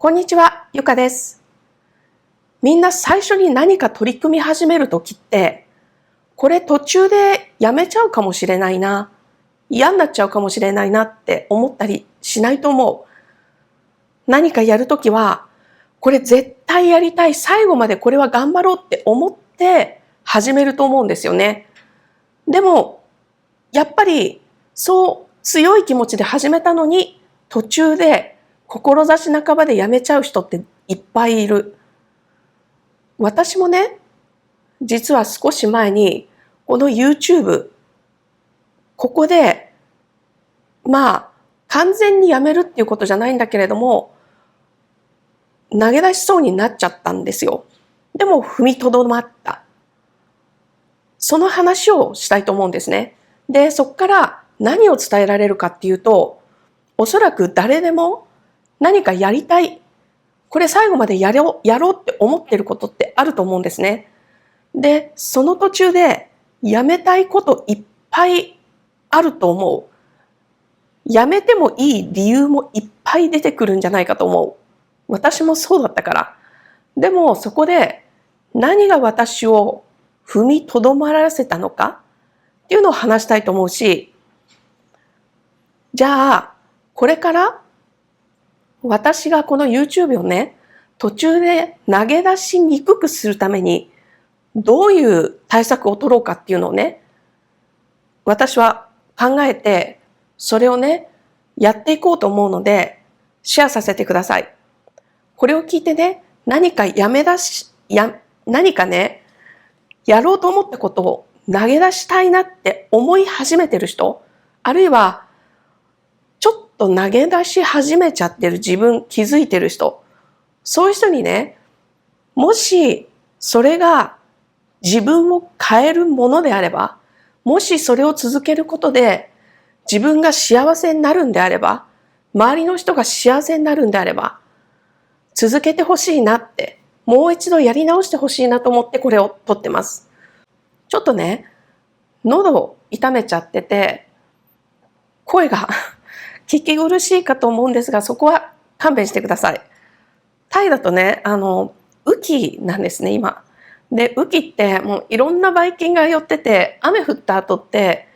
こんにちは、ゆかです。みんな最初に何か取り組み始めるときって、これ途中でやめちゃうかもしれないな、嫌になっちゃうかもしれないなって思ったりしないと思う。何かやるときは、これ絶対やりたい、最後までこれは頑張ろうって思って始めると思うんですよね。でも、やっぱりそう強い気持ちで始めたのに、途中で志半ばでやめちゃう人っていっぱいいる。私もね、実は少し前にこの YouTube、ここで完全にやめるっていうことじゃないんだけれども、投げ出しそうになっちゃったんですよ。でも踏みとどまった。その話をしたいと思うんですね。で、そこから何を伝えられるかっていうと、おそらく誰でも何かやりたい、これ最後までやろうって思ってることってあると思うんですね。で、その途中でやめたいこといっぱいあると思う。やめてもいい理由もいっぱい出てくるんじゃないかと思う。私もそうだったから。でもそこで何が私を踏みとどまらせたのかっていうのを話したいと思うし、じゃあこれから私がこの YouTube をね、途中で投げ出しにくくするためにどういう対策を取ろうかっていうのをね、私は考えて、それをね、やっていこうと思うので、シェアさせてください。これを聞いてね、何か何かね、やろうと思ったことを投げ出したいなって思い始めてる人、あるいは、ちょっと投げ出し始めちゃってる自分、気づいてる人、そういう人にね、もしそれが自分を変えるものであれば、もしそれを続けることで自分が幸せになるんであれば、周りの人が幸せになるんであれば、続けてほしいなって、もう一度やり直してほしいなと思ってこれを撮ってます。ちょっとね、喉を痛めちゃってて、声が聞き苦しいかと思うんですが、そこは勘弁してください。タイだとね、雨季なんですね、今。で、雨季ってもういろんなばい菌が寄ってて、雨降った後って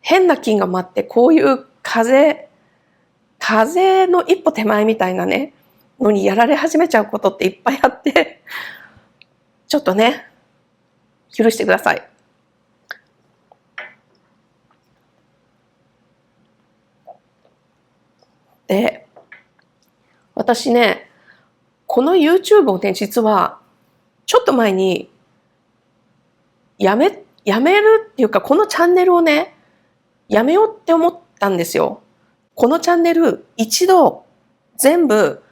変な菌が舞って、こういう風の一歩手前みたいなね、のにやられ始めちゃうことっていっぱいあって、ちょっとね、許してください。で、私ね、この YouTube をね、実は、ちょっと前に、やめるっていうか、このチャンネルをね、やめようって思ったんですよ。このチャンネル、一度、全部、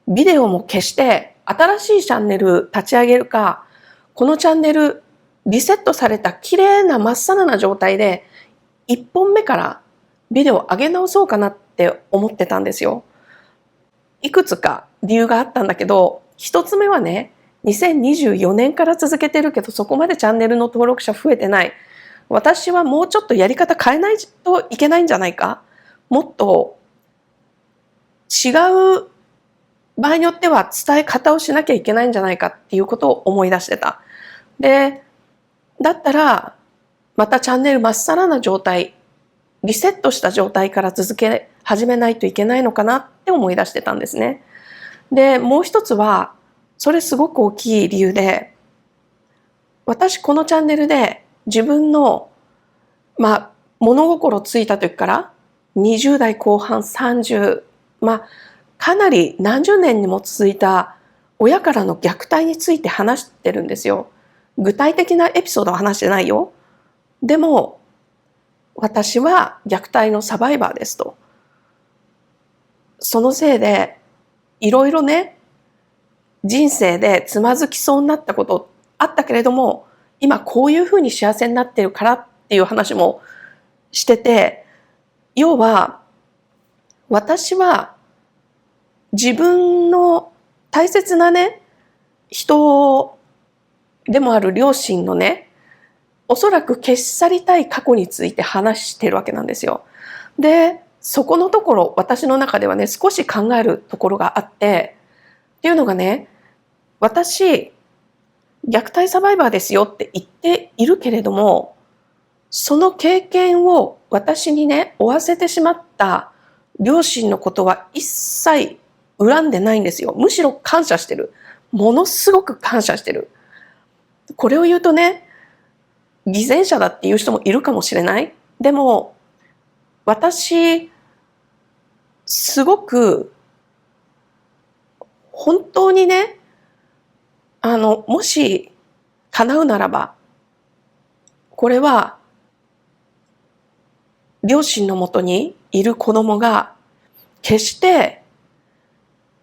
ビデオも消して、新しいチャンネル立ち上げるか、このチャンネル、リセットされた綺麗なまっさらな状態で、1本目からビデオ上げ直そうかなって思ってたんですよ。いくつか理由があったんだけど、一つ目はね、2024年から続けてるけど、そこまでチャンネルの登録者増えてない。私はもうちょっとやり方変えないといけないんじゃないか。もっと違う場合によっては伝え方をしなきゃいけないんじゃないかっていうことを思い出してた。で、だったら、またチャンネルまっさらな状態、リセットした状態から続け始めないといけないのかなって思い出してたんですね。で、もう一つは、それすごく大きい理由で、私このチャンネルで自分の、物心ついた時から20代後半30、かなり何十年にも続いた親からの虐待について話してるんですよ。具体的なエピソードは話してないよ。でも、私は虐待のサバイバーですと。そのせいで、いろいろね、人生でつまずきそうになったことあったけれども、今こういうふうに幸せになってるからっていう話もしてて、要は、私は自分の大切なね、人でもある両親のね、おそらく消し去りたい過去について話してるわけなんですよ。で、そこのところ、私の中ではね、少し考えるところがあって、っていうのがね、私、虐待サバイバーですよって言っているけれども、その経験を私にね、負わせてしまった両親のことは一切恨んでないんですよ。むしろ感謝してる。ものすごく感謝してる。これを言うとね、偽善者だっていう人もいるかもしれない。でも、私、すごく、本当にね、もし叶うならば、これは、両親のもとにいる子供が、決して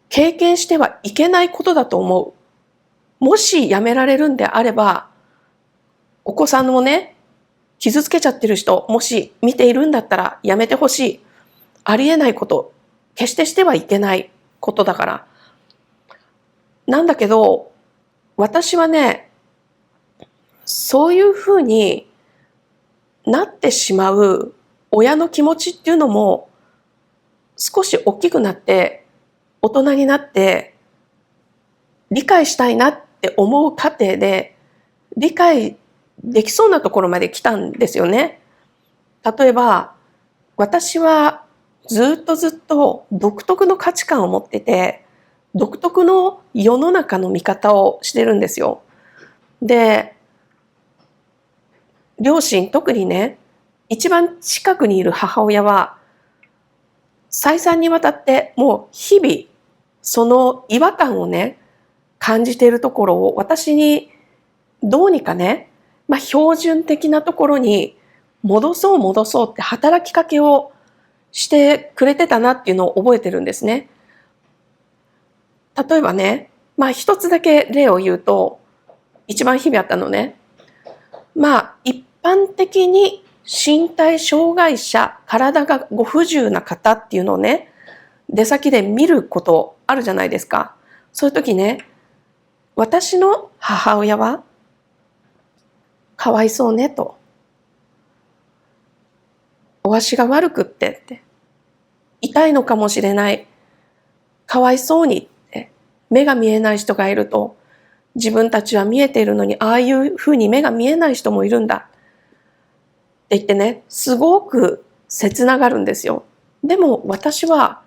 経験してはいけないことだと思う。もしやめられるんであれば、お子さんもね、傷つけちゃってる人、もし見ているんだったらやめてほしい。ありえないこと。決してしてはいけないことだから。なんだけど、私はね、そういうふうになってしまう親の気持ちっていうのも少し大きくなって大人になって理解したいなって思う過程で理解できそうなところまで来たんですよね。例えば私はずっと独特の価値観を持ってて独特の世の中の見方をしてるんですよ。で、両親特にね、一番近くにいる母親は再三にわたってもう日々その違和感をね感じているところを私にどうにかね、標準的なところに戻そうって働きかけをしてくれてたなっていうのを覚えてるんですね。例えばね、一つだけ例を言うと、一番日々あったのね。一般的に身体障害者、体がご不自由な方っていうのをね、出先で見ることあるじゃないですか。そういう時ね、私の母親は、かわいそうねと。お足が悪くってって。痛いのかもしれない。かわいそうにって。目が見えない人がいると、自分たちは見えているのに、ああいうふうに目が見えない人もいるんだ。って言ってね、すごく切ながるんですよ。でも私は、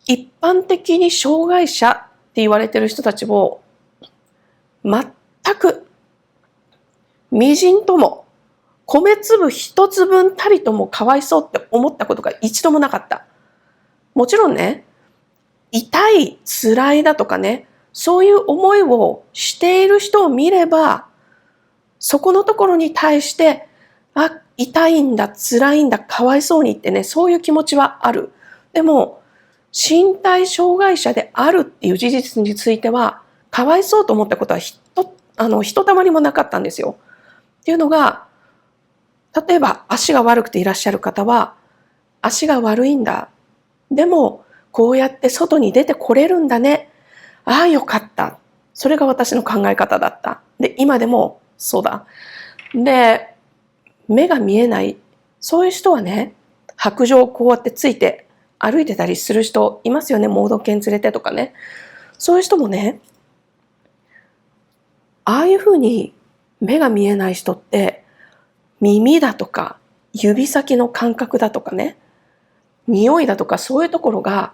一般的に障害者って言われてる人たちを、全く、みじんとも、米粒一つ分たりともかわいそうって思ったことが一度もなかった。もちろんね、痛い、辛いだとかね、そういう思いをしている人を見れば、そこのところに対して、あ、痛いんだ、辛いんだ、かわいそうにってね、そういう気持ちはある。でも、身体障害者であるっていう事実については、かわいそうと思ったことはひとたまりもなかったんですよ。っていうのが、例えば足が悪くていらっしゃる方は、足が悪いんだ。でも、こうやって外に出てこれるんだね。ああ、よかった。それが私の考え方だった。で、今でもそうだ。で、目が見えない。そういう人はね、白状をこうやってついて歩いてたりする人いますよね。盲導犬連れてとかね。そういう人もね、ああいうふうに目が見えない人って耳だとか指先の感覚だとかね、匂いだとかそういうところが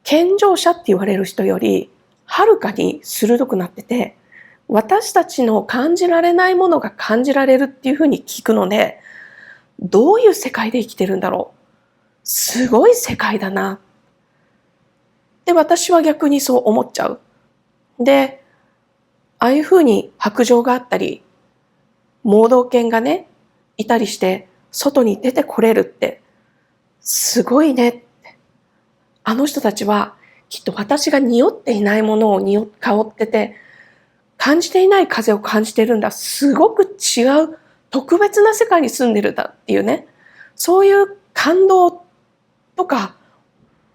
健常者って言われる人よりはるかに鋭くなってて、私たちの感じられないものが感じられるっていうふうに聞くので、どういう世界で生きてるんだろう。すごい世界だな。で、私は逆にそう思っちゃう。で、ああいうふうに白状があったり、盲導犬がね、いたりして、外に出てこれるって、すごいね。あの人たちは、きっと私が匂っていないものを香ってて、感じていない風を感じているんだ。すごく違う、特別な世界に住んでるんだっていうね。そういう感動とか、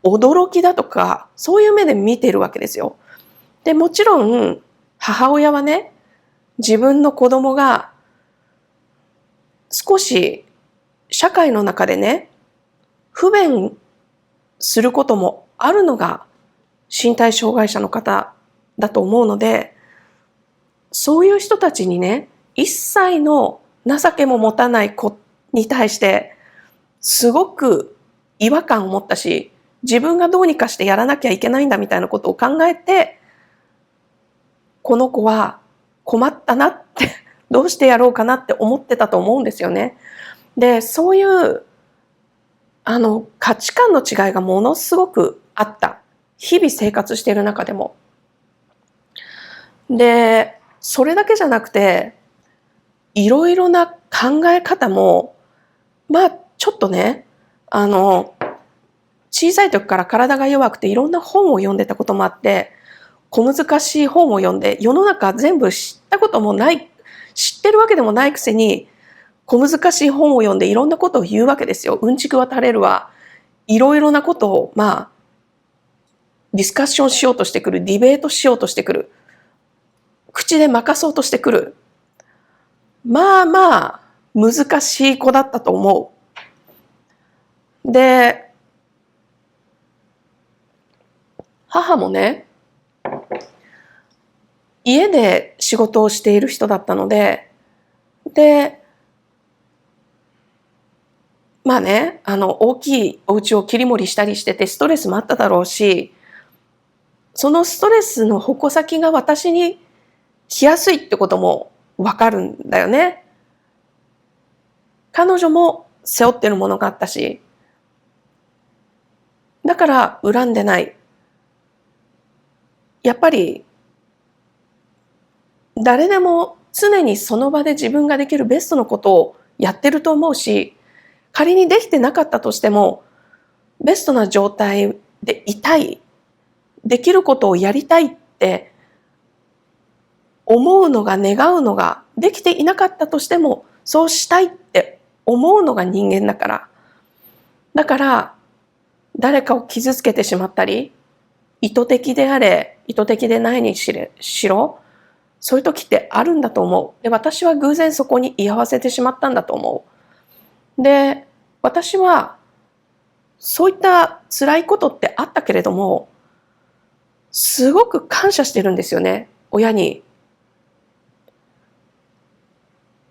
驚きだとか、そういう目で見ているわけですよ。で、もちろん、母親はね、自分の子供が少し社会の中でね、不便することもあるのが身体障害者の方だと思うので、そういう人たちにね、一切の情けも持たない子に対して、すごく違和感を持ったし、自分がどうにかしてやらなきゃいけないんだみたいなことを考えて、この子は困ったなってどうしてやろうかなって思ってたと思うんですよね。で、そういう価値観の違いがものすごくあった。日々生活している中でも。で、それだけじゃなくて、いろいろな考え方も、ちょっとね、小さい時から体が弱くていろんな本を読んでたこともあって、小難しい本を読んで、世の中全部知ったこともない、知ってるわけでもないくせに、小難しい本を読んでいろんなことを言うわけですよ。うんちくは垂れるわ。いろいろなことを、ディスカッションしようとしてくる。ディベートしようとしてくる。口で任そうとしてくる。難しい子だったと思う。で、母もね、家で仕事をしている人だったので、で、大きいお家を切り盛りしたりしててストレスもあっただろうし、そのストレスの矛先が私に来やすいってこともわかるんだよね。彼女も背負ってるものがあったし、だから恨んでない。やっぱり誰でも常にその場で自分ができるベストのことをやってると思うし、仮にできてなかったとしても、ベストな状態でいたい、できることをやりたいって思うのが願うのができていなかったとしても、そうしたいって思うのが人間だから。だから、誰かを傷つけてしまったり、意図的であれ、意図的でないにしろ、そういう時ってあるんだと思う。で、私は偶然そこに居合わせてしまったんだと思う。で、私は、そういった辛いことってあったけれども、すごく感謝してるんですよね。親に。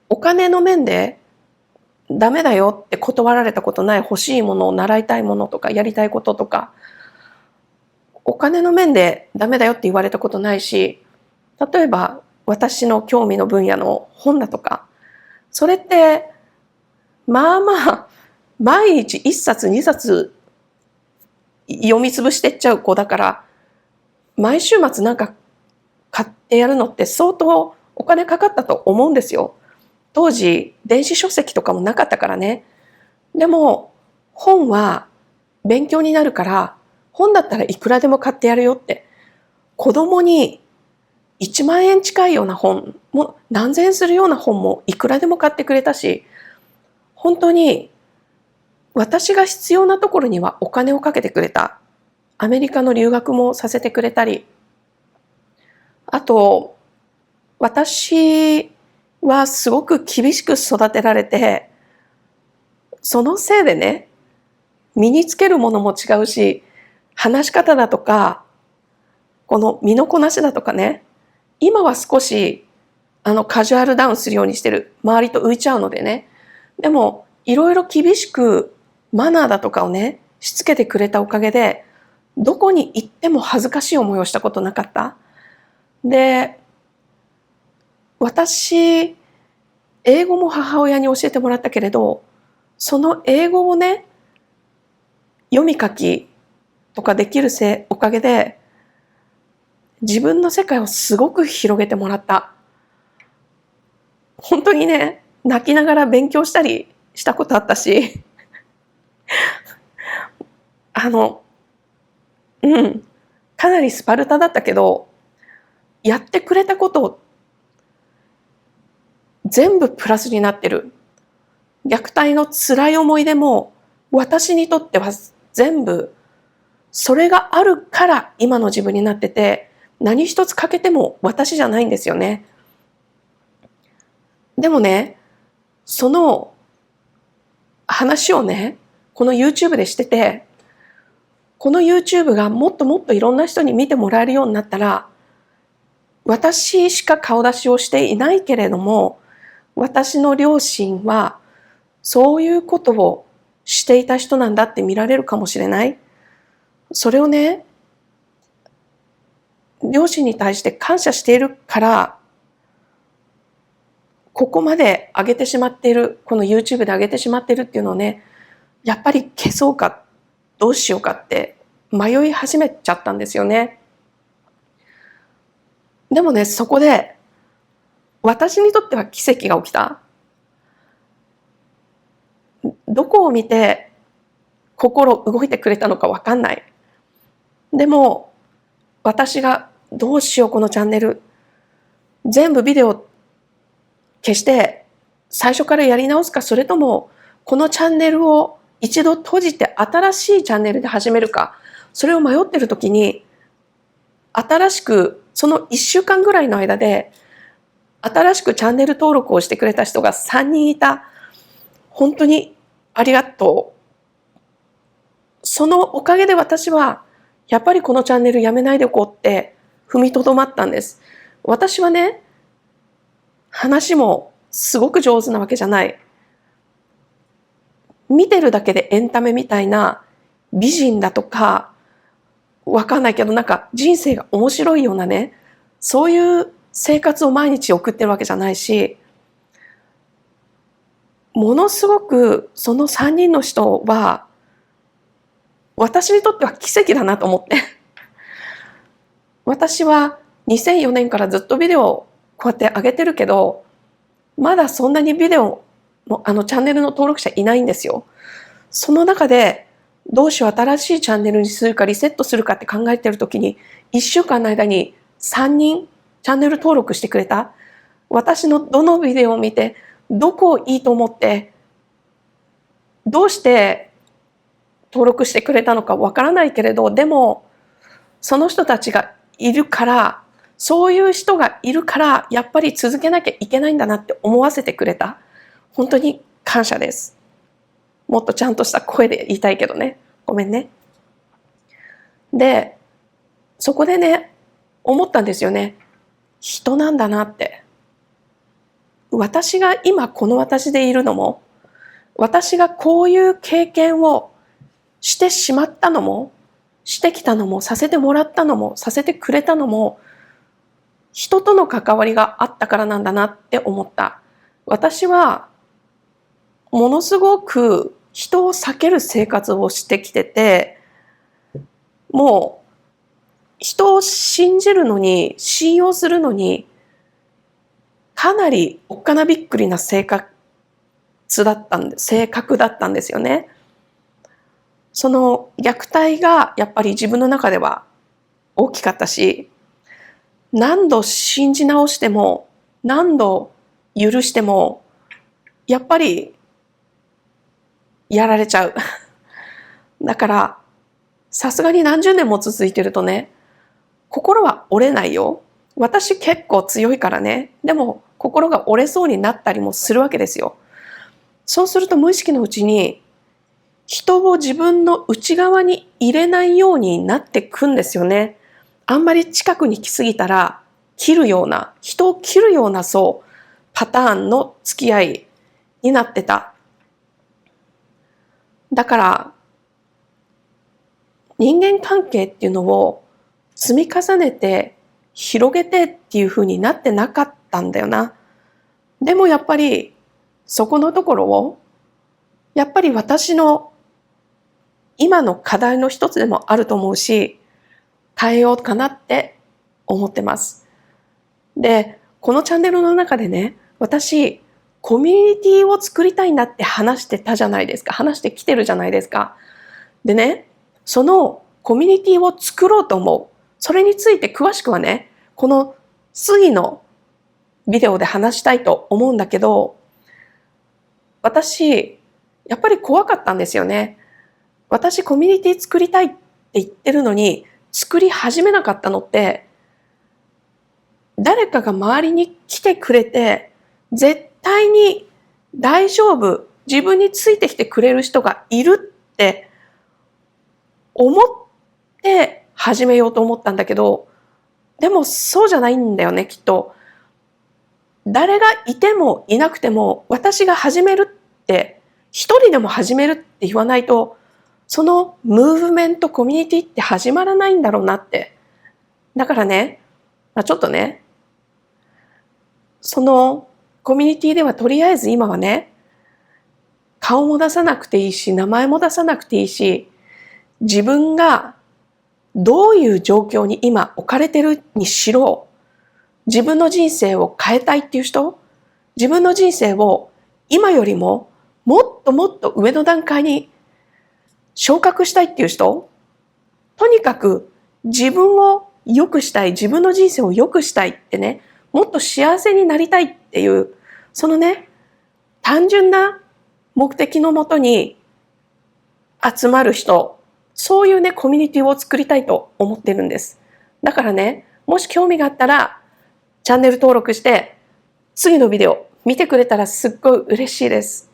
お金の面でダメだよって断られたことない、欲しいもの、習いたいものとかやりたいこととか、お金の面でダメだよって言われたことないし、例えば私の興味の分野の本だとか、それって毎日1冊2冊読み潰してっちゃう子だから、毎週末なんか買ってやるのって相当お金かかったと思うんですよ。当時電子書籍とかもなかったからね。でも本は勉強になるから、本だったらいくらでも買ってやるよって。子供に1万円近いような本も、何千円するような本もいくらでも買ってくれたし、本当に私が必要なところにはお金をかけてくれた。アメリカの留学もさせてくれたり、あと、私はすごく厳しく育てられて、そのせいでね、身につけるものも違うし、話し方だとか、この身のこなしだとかね、今は少しカジュアルダウンするようにしてる。周りと浮いちゃうのでね。でも、いろいろ厳しくマナーだとかをね、しつけてくれたおかげで、どこに行っても恥ずかしい思いをしたことなかった。で、私、英語も母親に教えてもらったけれど、その英語をね、読み書きとかできるおかげで、自分の世界をすごく広げてもらった。本当にね、泣きながら勉強したりしたことあったし、あの、うん、かなりスパルタだったけど、やってくれたこと全部プラスになってる。虐待の辛い思い出も、私にとっては全部、それがあるから今の自分になってて、何一つ欠けても私じゃないんですよね。でもね、その話をね、この YouTube でしてて、この YouTube がもっともっといろんな人に見てもらえるようになったら、私しか顔出しをしていないけれども、私の両親はそういうことをしていた人なんだって見られるかもしれない。それをね、両親に対して感謝しているから、ここまで上げてしまっている、この YouTube で上げてしまっているっていうのをね、やっぱり消そうか、どうしようかって迷い始めちゃったんですよね。でもね、そこで私にとっては奇跡が起きた。どこを見て心動いてくれたのかわかんない。でも私がどうしようこのチャンネル、全部ビデオ消して最初からやり直すか、それともこのチャンネルを一度閉じて新しいチャンネルで始めるか、それを迷ってる時に、新しくその1週間ぐらいの間で新しくチャンネル登録をしてくれた人が3人いた。本当にありがとう。そのおかげで私はやっぱりこのチャンネルやめないでおこうって踏みとどまったんです。私はね、話もすごく上手なわけじゃない。見てるだけでエンタメみたいな美人だとか、わかんないけどなんか人生が面白いようなね、そういう生活を毎日送ってるわけじゃないし、ものすごくその3人の人は私にとっては奇跡だなと思って。私は2004年からずっとビデオをこうやって上げてるけど、まだそんなにビデオのチャンネルの登録者いないんですよ。その中でどうしよう新しいチャンネルにするかリセットするかって考えてる時に、1週間の間に3人チャンネル登録してくれた。私のどのビデオを見て、どこをいいと思って、どうして登録してくれたのかわからないけれど、でもその人たちがいるから、そういう人がいるからやっぱり続けなきゃいけないんだなって思わせてくれた。本当に感謝です。もっとちゃんとした声で言いたいけどね。ごめんね。で、そこでね、思ったんですよね。人なんだなって。私が今この私でいるのも、私がこういう経験をしてしまったのも、してきたのも、させてもらったのも、させてくれたのも、人との関わりがあったからなんだなって思った。私は、ものすごく人を避ける生活をしてきてて、もう、人を信じるのに、信用するのに、かなりおっかなびっくりな性格だったんですよね。その虐待がやっぱり自分の中では大きかったし、何度信じ直しても、何度許しても、やっぱりやられちゃう。だから、さすがに何十年も続いてるとね、心は折れないよ。私結構強いからね。でも、心が折れそうになったりもするわけですよ。そうすると無意識のうちに、人を自分の内側に入れないようになってくんですよね。あんまり近くに来すぎたら、人を切るようなパターンの付き合いになってた。だから、人間関係っていうのを積み重ねて広げてっていう風になってなかったんだよな。でもやっぱりそこのところをやっぱり私の今の課題の一つでもあると思うし、変えようかなって思ってます。で、このチャンネルの中でね、私、コミュニティを作りたいんだって話してたじゃないですか。話してきてるじゃないですか。でね、そのコミュニティを作ろうと思う。それについて詳しくはね、この次のビデオで話したいと思うんだけど、私、やっぱり怖かったんですよね。私コミュニティ作りたいって言ってるのに、作り始めなかったのって、誰かが周りに来てくれて、絶対に大丈夫、自分についてきてくれる人がいるって思って始めようと思ったんだけど、でもそうじゃないんだよね、きっと。誰がいてもいなくても、私が始めるって、一人でも始めるって言わないと、そのムーブメントコミュニティって始まらないんだろうなって。だからね、ちょっとね、そのコミュニティではとりあえず今はね、顔も出さなくていいし、名前も出さなくていいし、自分がどういう状況に今置かれてるにしろ、自分の人生を変えたいっていう人、自分の人生を今よりももっともっと上の段階に昇格したいっていう人、とにかく自分を良くしたい、自分の人生を良くしたいってね、もっと幸せになりたいっていう、そのね、単純な目的のもとに集まる人、そういうね、コミュニティを作りたいと思ってるんです。だからね、もし興味があったら、チャンネル登録して、次のビデオ見てくれたらすっごい嬉しいです。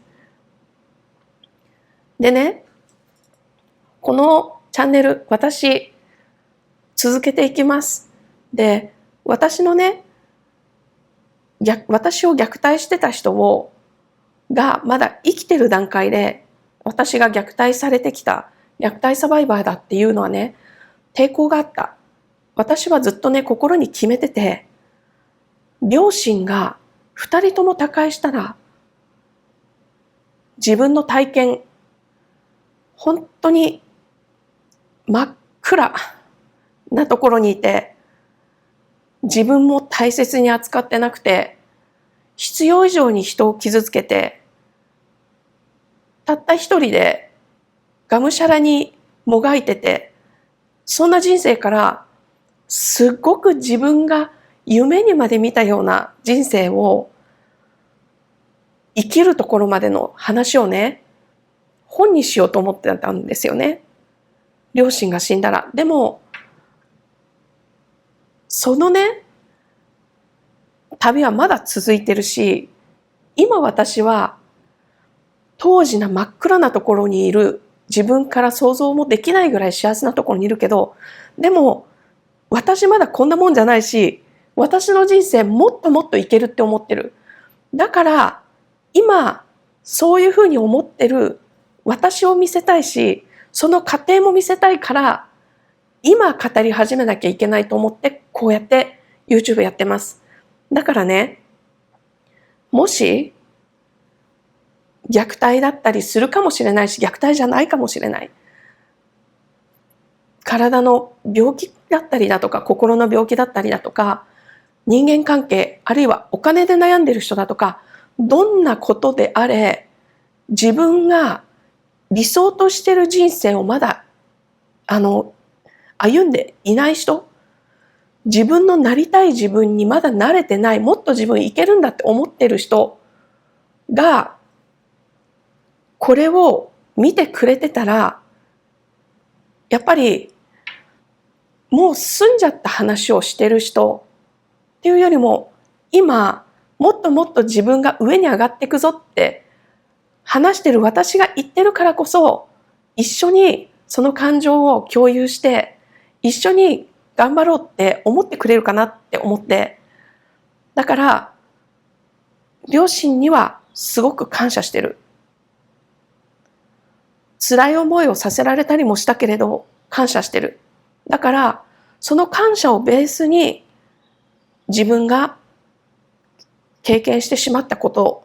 でね、このチャンネル、私、続けていきます。で、私のね、私を虐待してた人がまだ生きてる段階で、私が虐待されてきた、虐待サバイバーだっていうのはね、抵抗があった。私はずっとね、心に決めてて、両親が二人とも他界したら、自分の体験、本当に真っ暗なところにいて、自分も大切に扱ってなくて、必要以上に人を傷つけて、たった一人でがむしゃらにもがいてて、そんな人生からすっごく自分が夢にまで見たような人生を生きるところまでの話をね、本にしようと思ってたんですよね。両親が死んだら。でも、そのね、旅はまだ続いてるし、今私は当時の真っ暗なところにいる自分から想像もできないぐらい幸せなところにいるけど、でも私まだこんなもんじゃないし、私の人生もっともっといけるって思ってる。だから今そういうふうに思ってる私を見せたいし、その過程も見せたいから今語り始めなきゃいけないと思ってこうやって YouTube やってます。だからね、もし虐待だったりするかもしれないし、虐待じゃないかもしれない。体の病気だったりだとか、心の病気だったりだとか、人間関係、あるいはお金で悩んでる人だとか、どんなことであれ、自分が理想としてる人生をまだ、歩んでいない人、自分のなりたい自分にまだ慣れてない、もっと自分いけるんだって思ってる人が、これを見てくれてたら、やっぱりもう済んじゃった話をしてる人っていうよりも、今もっともっと自分が上に上がっていくぞって話してる私が言ってるからこそ、一緒にその感情を共有して、一緒に頑張ろうって思ってくれるかなって思って、だから両親にはすごく感謝してる。辛い思いをさせられたりもしたけれど感謝してる。だからその感謝をベースに自分が経験してしまったこと、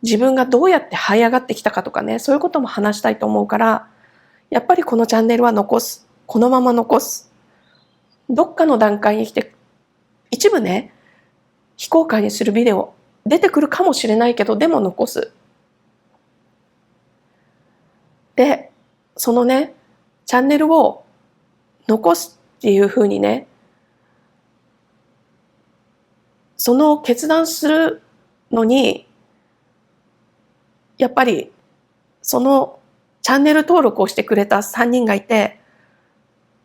自分がどうやって這い上がってきたかとかね、そういうことも話したいと思うから、やっぱりこのチャンネルは残す。このまま残す。どっかの段階に来て、一部ね、非公開にするビデオ出てくるかもしれないけど、でも残す。で、そのね、チャンネルを残すっていうふうにね、その決断するのに、やっぱりそのチャンネル登録をしてくれた3人がいて、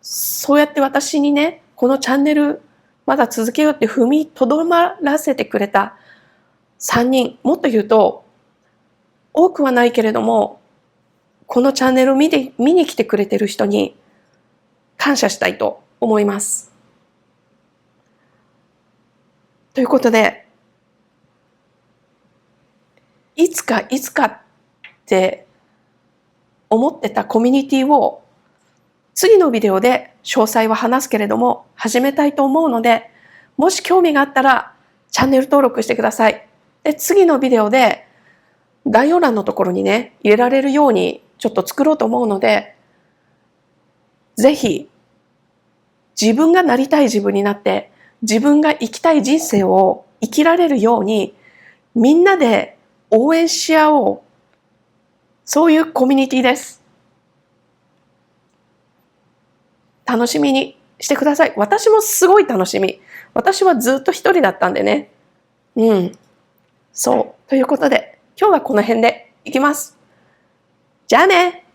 そうやって私にね、このチャンネルまだ続けようって踏みとどまらせてくれた3人、もっと言うと、多くはないけれども、このチャンネルを見に来てくれてる人に感謝したいと思います。ということで、いつかって思ってたコミュニティを次のビデオで詳細は話すけれども始めたいと思うので、もし興味があったらチャンネル登録してください。で、次のビデオで概要欄のところにね、入れられるようにちょっと作ろうと思うので、ぜひ自分がなりたい自分になって自分が生きたい人生を生きられるようにみんなで応援し合おう。そういうコミュニティです。楽しみにしてください。私もすごい楽しみ。私はずっと一人だったんでね。そう。ということで、今日はこの辺でいきます。じゃあね。